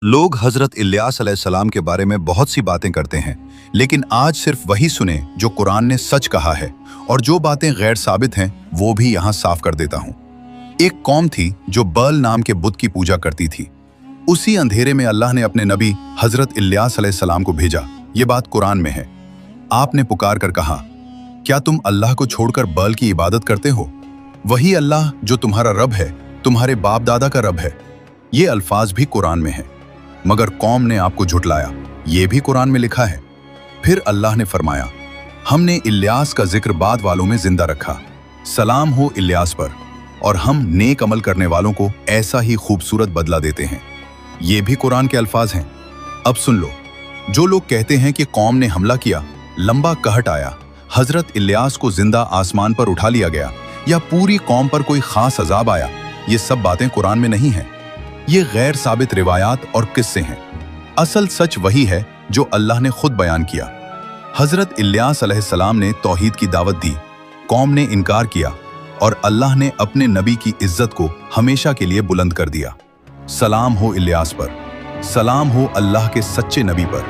लोग हजरत इल्यास अलैहिस्सलाम के बारे में बहुत सी बातें करते हैं, लेकिन आज सिर्फ वही सुने जो कुरान ने सच कहा है, और जो बातें गैर साबित हैं वो भी यहाँ साफ कर देता हूँ। एक कौम थी जो बल नाम के बुत की पूजा करती थी। उसी अंधेरे में अल्लाह ने अपने नबी हजरत इल्यास अलैहिस्सलाम को भेजा। ये बात कुरान में है। आपने पुकार कर कहा, क्या तुम अल्लाह को छोड़कर बल की इबादत करते हो? वही अल्लाह जो तुम्हारा रब है, तुम्हारे बाप दादा का रब है। ये अल्फाज भी कुरान में है, मगर कौम ने आपको झुटलाया। ये भी कुरान में लिखा है। फिर अल्लाह ने फरमाया, हमने इल्यास का जिक्र बाद वालों में जिंदा रखा। सलाम हो इल्यास पर, और हम नेक अमल करने वालों को ऐसा ही खूबसूरत बदला देते हैं। ये भी कुरान के अल्फाज हैं। अब सुन लो, जो लोग कहते हैं कि कौम ने हमला किया, लंबा कहट आया, हजरत इल्यास को जिंदा आसमान पर उठा लिया गया, या पूरी कौम पर कोई खास अजाब आया, ये सब बातें कुरान में नहीं हैं। ये गैर साबित रिवायात और किस्से हैं। असल सच वही है जो अल्लाह ने खुद बयान किया। हजरत इल्यास अलैहिस्सलाम ने तौहीद की दावत दी, कौम ने इनकार किया, और अल्लाह ने अपने नबी की इज्जत को हमेशा के लिए बुलंद कर दिया। सलाम हो इल्यास पर, सलाम हो अल्लाह के सच्चे नबी पर।